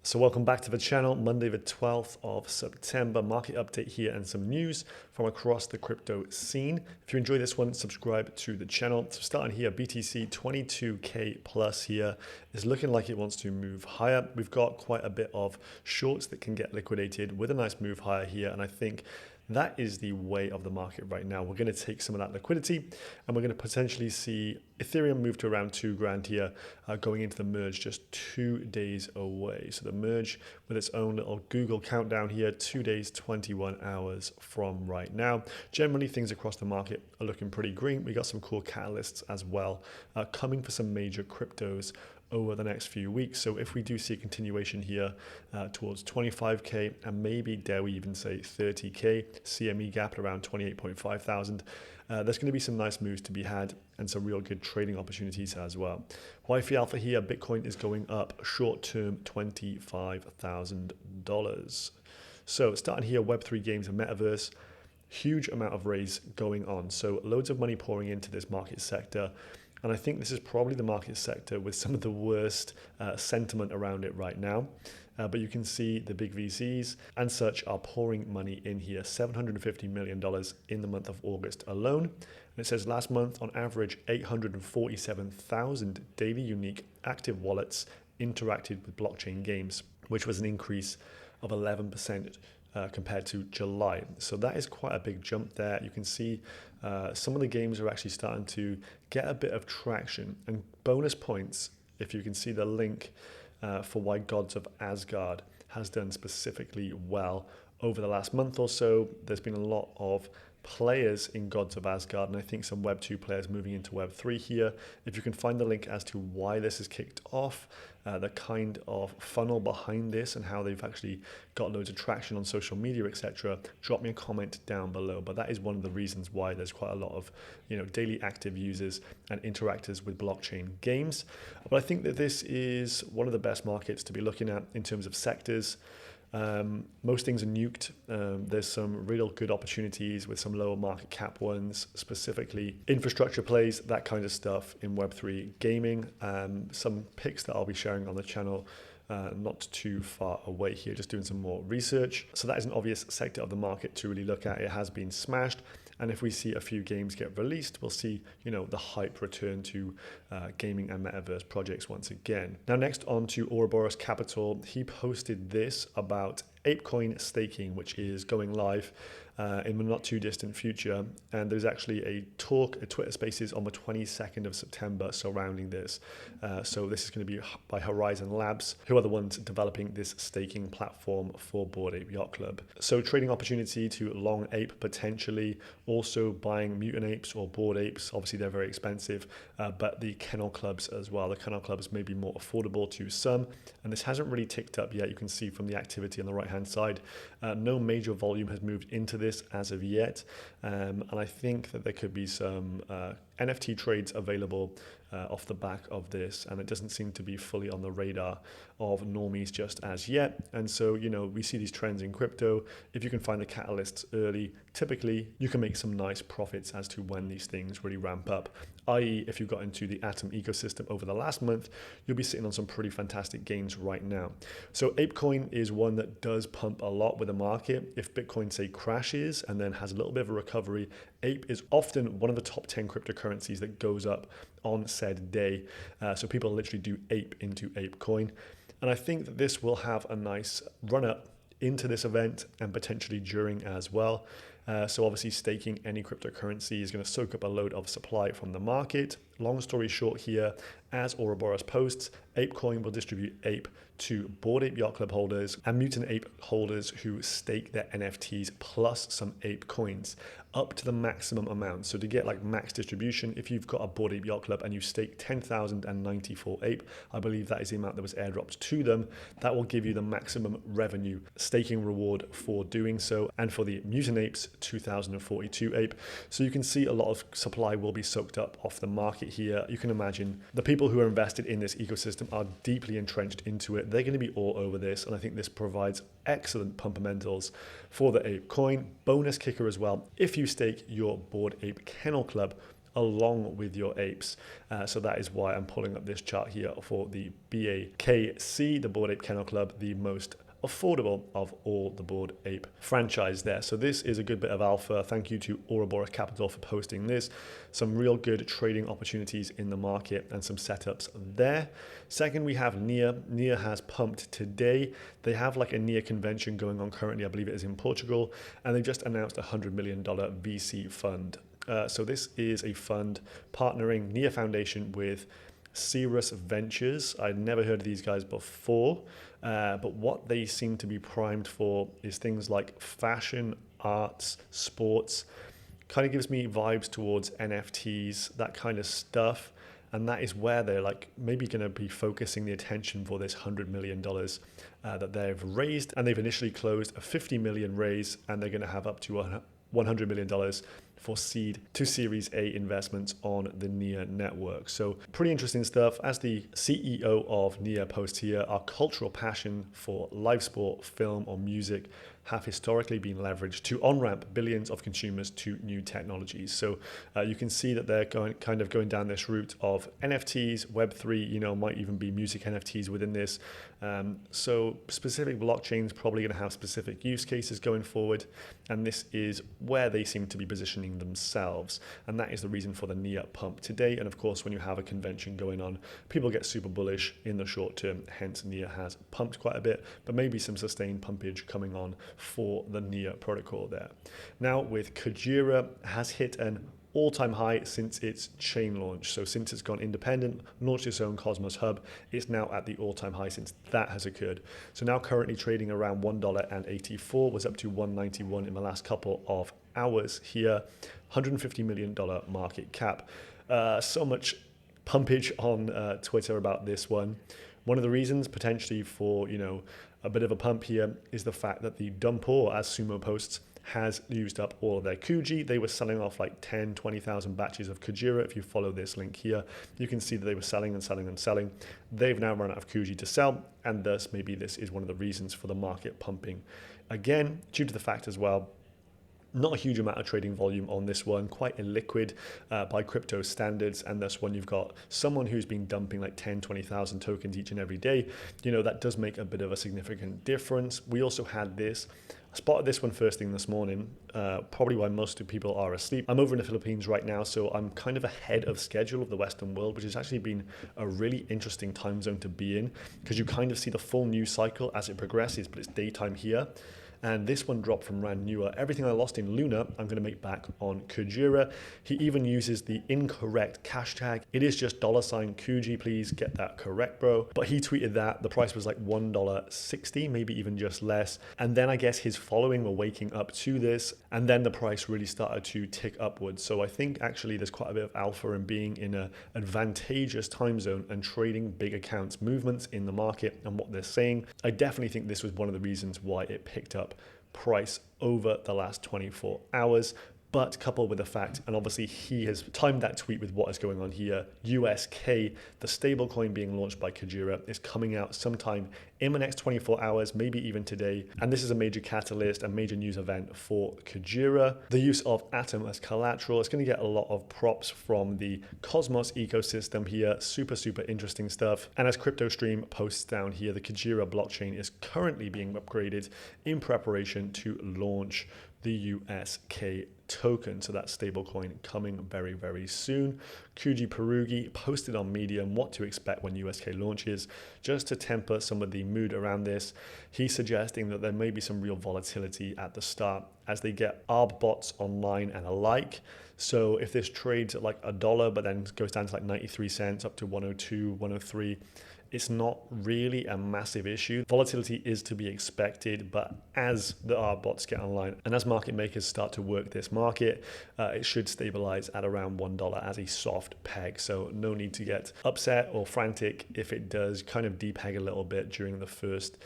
So welcome back to the channel. Monday the 12th of September, market update here and some news from across the crypto scene. If you enjoy this one, subscribe to the channel. So starting here, BTC 22k plus here is looking like it wants to move higher. We've got quite a bit of shorts that can get liquidated with a nice move higher here, and I think that is the way of the market right now. We're going to take some of that liquidity and we're going to potentially see Ethereum move to around 2 grand here, going into the merge just 2 days away. So the merge with its own little Google countdown here, 2 days, 21 hours from right now. Generally, things across the market are looking pretty green. We got some cool catalysts as well coming for some major cryptos over the next few weeks. So if we do see a continuation here towards 25k and maybe dare we even say 30k, CME gap at around 28.5 thousand, there's going to be some nice moves to be had and some real good trading opportunities as well. YFI Alpha here, Bitcoin is going up short term $25,000. So starting here, Web3 games and Metaverse, huge amount of raise going on. So loads of money pouring into this market sector. And I think this is probably the market sector with some of the worst sentiment around it right now. But you can see the big VCs and such are pouring money in here, $750 million in the month of August alone. And it says last month, on average, 847,000 daily unique active wallets interacted with blockchain games, which was an increase of 11% compared to July. So that is quite a big jump there. You can see some of the games are actually starting to get a bit of traction and bonus points. If you can see the link for why Gods of Asgard has done specifically well over the last month or so. There's been a lot of players in Gods of Asgard, and I think some Web 2 players moving into Web 3 here. If you can find the link as to why this is kicked off, the kind of funnel behind this and how they've actually got loads of traction on social media, etc., drop me a comment down below. But that is one of the reasons why there's quite a lot of daily active users and interactors with blockchain games. But I think that this is one of the best markets to be looking at in terms of sectors. Most things are nuked. There's some real good opportunities with some lower market cap ones, specifically infrastructure plays, that kind of stuff in Web3 gaming. Some picks that I'll be sharing on the channel not too far away here, just doing some more research. So that is an obvious sector of the market to really look at. It has been smashed. And if we see a few games get released, we'll see, the hype return to gaming and metaverse projects once again. Now, next on to Ouroboros Capital. He posted this about APE Coin Staking, which is going live in the not too distant future. And there's actually a talk at Twitter Spaces on the 22nd of September surrounding this. So this is going to be by Horizon Labs, who are the ones developing this staking platform for Bored Ape Yacht Club. So trading opportunity to long ape potentially, also buying mutant apes or bored apes. Obviously they're very expensive, but the kennel clubs as well. The kennel clubs may be more affordable to some, and this hasn't really ticked up yet. You can see from the activity on the right hand side, no major volume has moved into this as of yet, and I think that there could be some NFT trades available off the back of this, and it doesn't seem to be fully on the radar of normies just as yet. And so we see these trends in crypto. If you can find the catalysts early, typically you can make some nice profits as to when these things really ramp up, i.e. if you got into the Atom ecosystem over the last month, you'll be sitting on some pretty fantastic gains right now. So ApeCoin is one that does pump a lot with the market. If Bitcoin, say, crashes and then has a little bit of a recovery, Ape is often one of the top 10 cryptocurrencies that goes up on said day. So people literally do ape into ApeCoin. And I think that this will have a nice run up into this event and potentially during as well. So obviously staking any cryptocurrency is going to soak up a load of supply from the market. Long story short here, as Ouroboros posts, ApeCoin will distribute Ape to Bored Ape Yacht Club holders and Mutant Ape holders who stake their NFTs plus some Ape coins up to the maximum amount. So to get like max distribution, if you've got a Bored Ape Yacht Club and you stake 10,094 Ape, I believe that is the amount that was airdropped to them, that will give you the maximum revenue staking reward for doing so. And for the Mutant Apes, 2,042 Ape. So you can see a lot of supply will be soaked up off the market here. You can imagine the people who are invested in this ecosystem are deeply entrenched into it. They're going to be all over this, and I think this provides excellent fundamentals for the Ape coin. Bonus kicker as well, if you stake your Bored Ape Kennel Club along with your apes. So that is why I'm pulling up this chart here for the BAKC, the Bored Ape Kennel Club, the most affordable of all the Bored Ape franchise there. So this is a good bit of alpha. Thank you to Ouroboros Capital for posting this. Some real good trading opportunities in the market and some setups there. Second, we have NIA. NIA has pumped today. They have like a NIA convention going on currently. I believe it is in Portugal. And they just announced a $100 million VC fund. So this is a fund partnering NIA Foundation with Cirrus Ventures. I'd never heard of these guys before, but what they seem to be primed for is things like fashion, arts, sports. Kind of gives me vibes towards NFTs, that kind of stuff. And that is where they're like maybe going to be focusing the attention for this $100 million that they've raised. And they've initially closed a $50 million raise, and they're going to have up to $100 million for seed to Series A investments on the NIA network. So pretty interesting stuff. As the CEO of NIA posts here, our cultural passion for live sport, film, or music have historically been leveraged to on-ramp billions of consumers to new technologies. So you can see that they're going down this route of NFTs, Web3, might even be music NFTs within this. So specific blockchains probably going to have specific use cases going forward. And this is where they seem to be positioning themselves. And that is the reason for the NIA pump today. And of course, when you have a convention going on, people get super bullish in the short term. Hence, NIA has pumped quite a bit, but maybe some sustained pumpage coming on for the NIA protocol there. Now with KUJIRA has hit an all-time high since its chain launch. So since it's gone independent, launched its own Cosmos hub, it's now at the all-time high since that has occurred. So now currently trading around $1.84, was up to $1.91 in the last couple of hours here. $150 million market cap. So much pumpage on Twitter about this one. One of the reasons potentially for, a bit of a pump here is the fact that the dumper, as Sumo posts, has used up all of their Kuji. They were selling off like 10, 20,000 batches of KUJIRA. If you follow this link here, you can see that they were selling and selling and selling. They've now run out of Kuji to sell, and thus maybe this is one of the reasons for the market pumping. Again, due to the fact as well, not a huge amount of trading volume on this one, quite illiquid by crypto standards, and thus when you've got someone who's been dumping like 10, 20,000 tokens each and every day, that does make a bit of a significant difference. We also had this. I spotted this one first thing this morning, probably while most people are asleep. I'm over in the Philippines right now, so I'm kind of ahead of schedule of the Western world, which has actually been a really interesting time zone to be in, because you kind of see the full news cycle as it progresses, but it's daytime here. And this one dropped from Rand Newer. Everything I lost in Luna, I'm going to make back on KUJIRA. He even uses the incorrect cash tag. It is just $Kuji. Please get that correct, bro. But he tweeted that the price was like $1.60, maybe even just less. And then I guess his following were waking up to this. And then the price really started to tick upwards. So I think actually there's quite a bit of alpha in being in an advantageous time zone and trading big accounts movements in the market and what they're saying. I definitely think this was one of the reasons why it picked up price over the last 24 hours. But coupled with the fact, and obviously he has timed that tweet with what is going on here, USK, the stablecoin being launched by KUJIRA, is coming out sometime in the next 24 hours, maybe even today. And this is a major catalyst, a major news event for KUJIRA. The use of Atom as collateral is going to get a lot of props from the Cosmos ecosystem here. Super, super interesting stuff. And as CryptoStream posts down here, the KUJIRA blockchain is currently being upgraded in preparation to launch the USK token, so that stablecoin coming very, very soon. Kuji Perugi posted on Medium what to expect when USK launches, just to temper some of the mood around this. He's suggesting that there may be some real volatility at the start as they get ARB bots online and alike. So if this trades at like $1, but then goes down to like 93 cents up to 102, 103, it's not really a massive issue. Volatility is to be expected, but as the ARB bots get online and as market makers start to work this market, it should stabilize at around $1 as a soft peg. So no need to get upset or frantic if it does kind of depeg a little bit during the first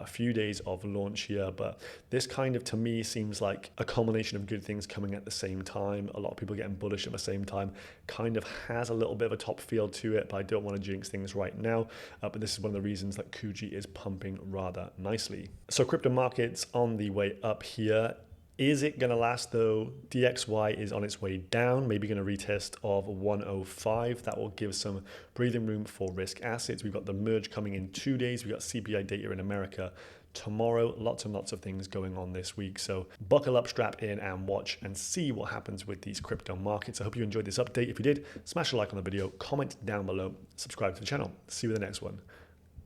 few days of launch here. But this kind of, to me, seems like a culmination of good things coming at the same time. A lot of people getting bullish at the same time. Kind of has a little bit of a top feel to it, but I don't want to jinx things right now. But this is one of the reasons that Kuji is pumping rather nicely. So crypto markets on the way up here. Is it going to last though? DXY is on its way down, maybe going to retest of 105. That will give some breathing room for risk assets. We've got the merge coming in 2 days. We've got CPI data in America tomorrow. Lots and lots of things going on this week. So buckle up, strap in, and watch and see what happens with these crypto markets. I hope you enjoyed this update. If you did, smash a like on the video, comment down below, subscribe to the channel. See you in the next one.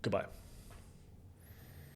Goodbye.